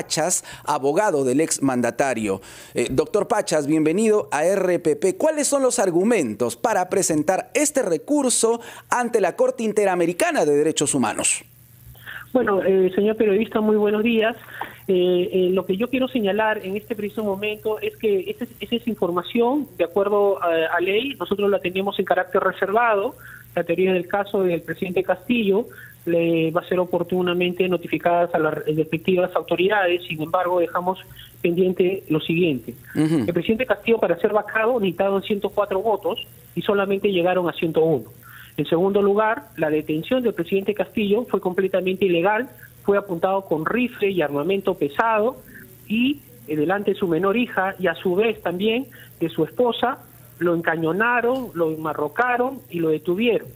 Pachas, abogado del exmandatario. Doctor Pachas, bienvenido a RPP. ¿Cuáles son los argumentos para presentar este recurso ante la Corte Interamericana de Derechos Humanos? Bueno, señor periodista, muy buenos días. Lo que yo quiero señalar en este preciso momento es que esa es información, de acuerdo a ley, nosotros la teníamos en carácter reservado. La teoría del caso del presidente Castillo le va a ser oportunamente notificadas a las respectivas autoridades. Sin embargo, dejamos pendiente lo siguiente. El presidente Castillo, para ser vacado, necesitaban 104 votos y solamente llegaron a 101. En segundo lugar, la detención del presidente Castillo fue completamente ilegal, fue apuntado con rifle y armamento pesado y delante de su menor hija y a su vez también de su esposa, lo encañonaron, lo enmarrocaron y lo detuvieron.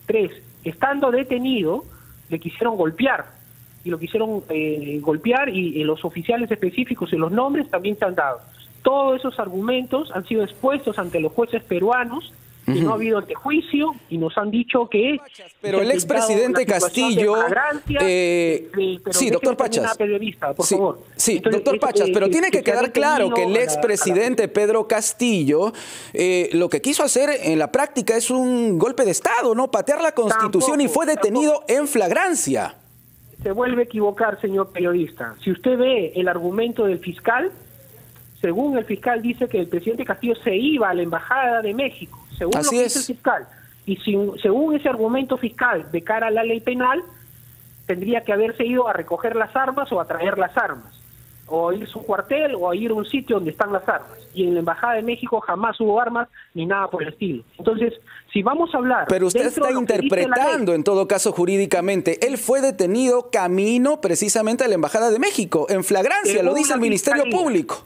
3, estando detenido, le quisieron golpear y lo quisieron golpear y los oficiales específicos y los nombres también se han dado. Todos esos argumentos han sido expuestos ante los jueces peruanos y no ha habido antejuicio y nos han dicho que... Pero el expresidente Castillo... Sí, doctor Pachas. Periodista, por favor. Sí, entonces, doctor Pachas, pero tiene que quedar claro que el expresidente Pedro Castillo lo que quiso hacer en la práctica es un golpe de Estado, ¿no? Patear la Constitución y fue detenido en flagrancia. Se vuelve a equivocar, señor periodista. Si usted ve el argumento del fiscal, según el fiscal dice que el presidente Castillo se iba a la Embajada de México, según lo que dice el fiscal, y según ese argumento fiscal de cara a la ley penal, tendría que haberse ido a recoger las armas o a traer las armas, o a ir a su cuartel o a ir a un sitio donde están las armas. Y en la Embajada de México jamás hubo armas ni nada por el estilo. Entonces, si vamos a hablar... Pero usted está interpretando en todo caso jurídicamente. Él fue detenido camino precisamente a la Embajada de México, en flagrancia, lo dice el Ministerio Público.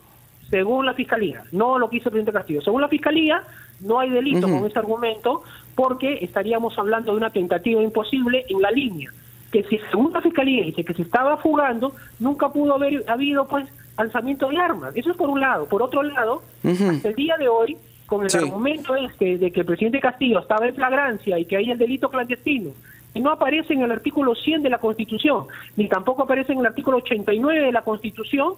Según la Fiscalía, no lo que hizo el presidente Castillo. Según la Fiscalía, no hay delito con ese argumento porque estaríamos hablando de una tentativa imposible en la línea. Que si según la Fiscalía dice que se estaba fugando, nunca pudo haber habido pues alzamiento de armas. Eso es por un lado. Por otro lado, hasta el día de hoy, con el argumento de que el presidente Castillo estaba en flagrancia y que hay el delito clandestino, y no aparece en el artículo 100 de la Constitución, ni tampoco aparece en el artículo 89 de la Constitución,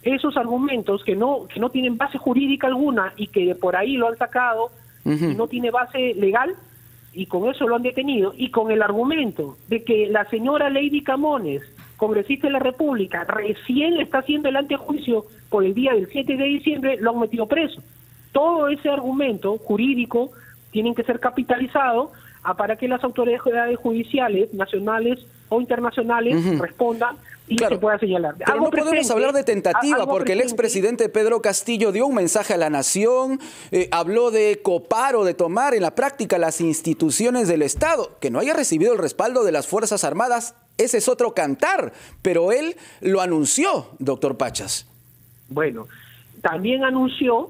esos argumentos que no tienen base jurídica alguna y que por ahí lo han sacado y no tiene base legal y con eso lo han detenido, y con el argumento de que la señora Lady Camones, congresista de la República, recién le está haciendo el antejuicio por el día del 7 de diciembre, lo han metido preso. Todo ese argumento jurídico tienen que ser capitalizado para que las autoridades judiciales, nacionales o internacionales, respondan y se pueda señalar. Pero no podemos hablar de tentativa porque el expresidente Pedro Castillo dio un mensaje a la nación, habló de copar o de tomar en la práctica las instituciones del Estado. Que no haya recibido el respaldo de las Fuerzas Armadas, ese es otro cantar, pero él lo anunció, doctor Pachas. Bueno, también anunció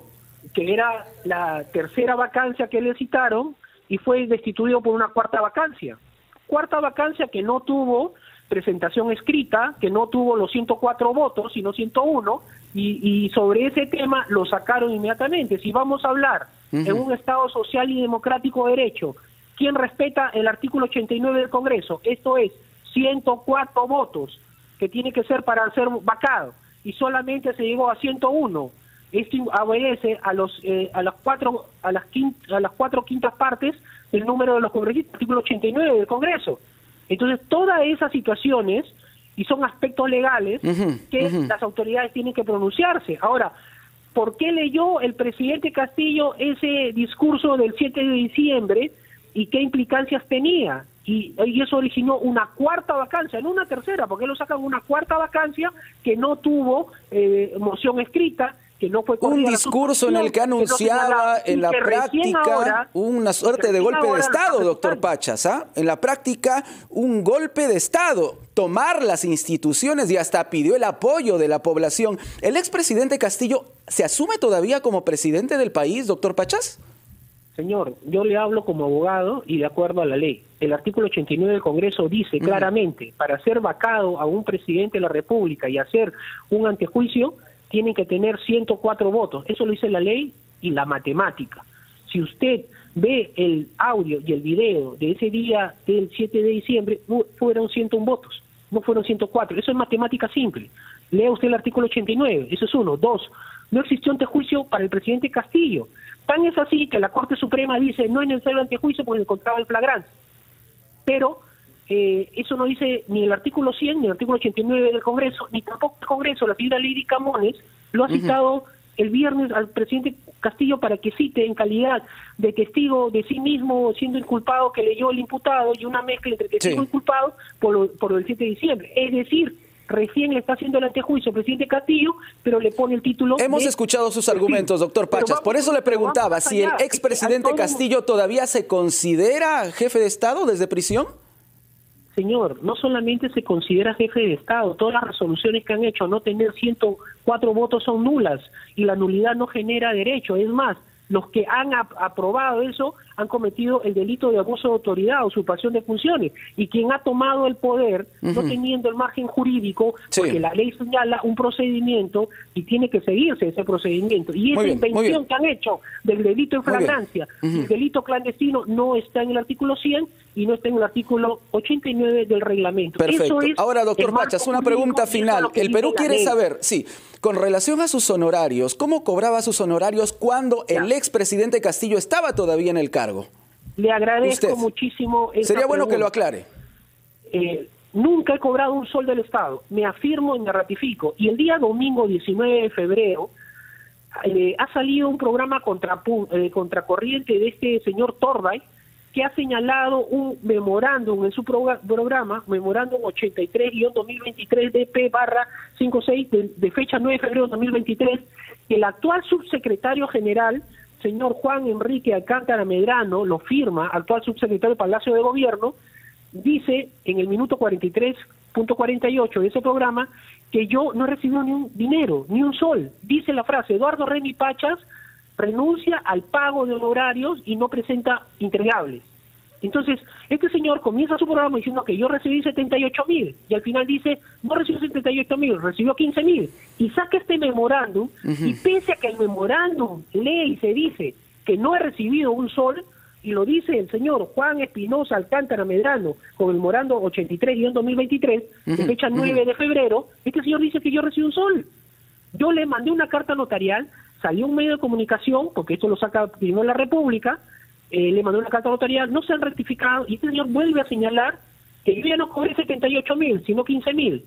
que era la tercera vacancia que le citaron y fue destituido por una cuarta vacancia. Cuarta vacancia que no tuvo presentación escrita, que no tuvo los 104 votos, sino 101, y sobre ese tema lo sacaron inmediatamente. Si vamos a hablar en un Estado social y democrático de derecho, ¿quién respeta el artículo 89 del Congreso? Esto es 104 votos que tiene que ser para ser vacado, y solamente se llegó a 101. Esto obedece a las cuatro quintas partes del número de los congresistas, artículo 89 del Congreso. Entonces, todas esas situaciones, y son aspectos legales, que las autoridades tienen que pronunciarse. Ahora, ¿por qué leyó el presidente Castillo ese discurso del 7 de diciembre y qué implicancias tenía? Y eso originó una cuarta vacancia, no una tercera, porque lo sacan una cuarta vacancia que no tuvo moción escrita, que no fue un discurso en el que anunciaba en la práctica una suerte de golpe de Estado, doctor Pachas, en la práctica un golpe de Estado, tomar las instituciones, y hasta pidió el apoyo de la población. ¿El expresidente Castillo se asume todavía como presidente del país, doctor Pachas? Señor, yo le hablo como abogado y de acuerdo a la ley. El artículo 89 del Congreso dice claramente, para ser vacado a un presidente de la República y hacer un antejuicio, tienen que tener 104 votos. Eso lo dice la ley y la matemática. Si usted ve el audio y el video de ese día del 7 de diciembre, fueron 101 votos, no fueron 104. Eso es matemática simple. Lea usted el artículo 89, eso es uno. Dos, no existió antejuicio para el presidente Castillo. Tan es así que la Corte Suprema dice no es necesario antejuicio porque encontraba el flagrante. Pero eso no dice ni el artículo 100 ni el artículo 89 del Congreso, ni tampoco el Congreso. La señora Lady Camones lo ha citado el viernes al presidente Castillo para que cite en calidad de testigo de sí mismo siendo inculpado que leyó el imputado y una mezcla entre testigo y inculpado por el 7 de diciembre. Es decir, recién le está haciendo el antejuicio al presidente Castillo, pero le pone el título... Hemos escuchado sus argumentos, doctor Pachas. Por eso le preguntaba si el expresidente Castillo todavía se considera jefe de Estado desde prisión. Señor, no solamente se considera jefe de Estado, todas las resoluciones que han hecho a no tener 104 votos son nulas y la nulidad no genera derecho. Es más, los que han aprobado eso han cometido el delito de abuso de autoridad, usurpación de funciones, y quien ha tomado el poder, no teniendo el margen jurídico, porque la ley señala un procedimiento y tiene que seguirse ese procedimiento. Y esa invención que han hecho del delito en flagrancia, el delito clandestino, no está en el artículo 100 y no está en el artículo 89 del reglamento. Perfecto. Eso es. Ahora, doctor Pachas, una pregunta final. El Perú quiere saber, con relación a sus honorarios, ¿cómo cobraba sus honorarios cuando el expresidente Castillo estaba todavía en el cargo? Le agradezco muchísimo. Sería bueno que lo aclare. Nunca he cobrado un sol del Estado. Me afirmo y me ratifico. Y el día domingo 19 de febrero ha salido un programa contracorriente de este señor Torbay, que ha señalado un memorándum en su programa, memorándum 83-2023 DP/56 de fecha 9 de febrero de 2023, que el actual subsecretario general, señor Juan Enrique Alcántara Medrano, lo firma, actual subsecretario de Palacio de Gobierno, dice en el minuto 43.48 de ese programa que yo no he recibido ni un dinero, ni un sol. Dice la frase: Eduardo Reni Pachas renuncia al pago de honorarios y no presenta entregables. Entonces, este señor comienza su programa diciendo que yo recibí 78.000 y al final dice, no recibió 78.000, recibió 15.000. Y saca este memorándum y pese a que el memorándum lee y se dice que no he recibido un sol, y lo dice el señor Juan Espinosa Alcántara Medrano con el memorando 83-2023 de fecha 9 de febrero, este señor dice que yo recibí un sol. Yo le mandé una carta notarial, salió un medio de comunicación, porque esto lo saca primero la República, le mandó una carta notarial, no se han rectificado, y este señor vuelve a señalar que yo ya no cobré 78.000, sino 15.000.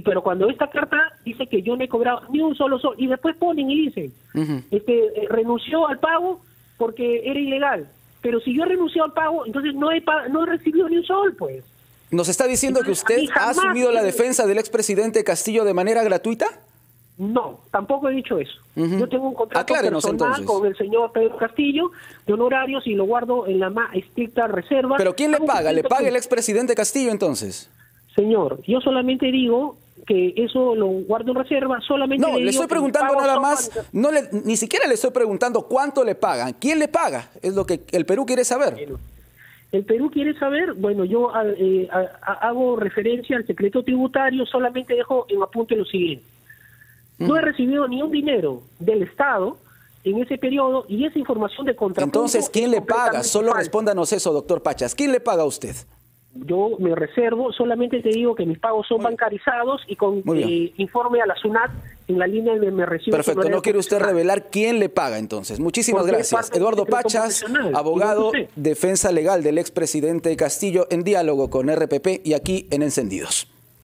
Pero cuando esta carta dice que yo no he cobrado ni un solo sol, y después ponen y dicen, renunció al pago porque era ilegal. Pero si yo renuncio al pago, entonces no he recibido ni un sol, pues. ¿Nos está diciendo que usted ha asumido la defensa del expresidente Castillo de manera gratuita? No, tampoco he dicho eso. Yo tengo un contrato personal con el señor Pedro Castillo de honorarios y lo guardo en la más estricta reserva. ¿Pero quién le paga? ¿Le paga el expresidente Castillo entonces? Señor, yo solamente digo que eso lo guardo en reserva, solamente le estoy preguntando nada más, ni siquiera le estoy preguntando cuánto le pagan. ¿Quién le paga? Es lo que el Perú quiere saber. El Perú quiere saber, bueno, yo hago referencia al secreto tributario, solamente dejo en apunte lo siguiente. No he recibido ni un dinero del Estado en ese periodo y esa información de contrapunto... Entonces, ¿quién le paga? Solo respóndanos eso, doctor Pachas. ¿Quién le paga a usted? Yo me reservo, solamente te digo que mis pagos son bancarizados y con informe a la SUNAT en la línea de me recibo. Perfecto, no quiere usted revelar quién le paga entonces. Muchísimas gracias. Eduardo Pachas, abogado, defensa legal del expresidente Castillo, en diálogo con RPP y aquí en Encendidos.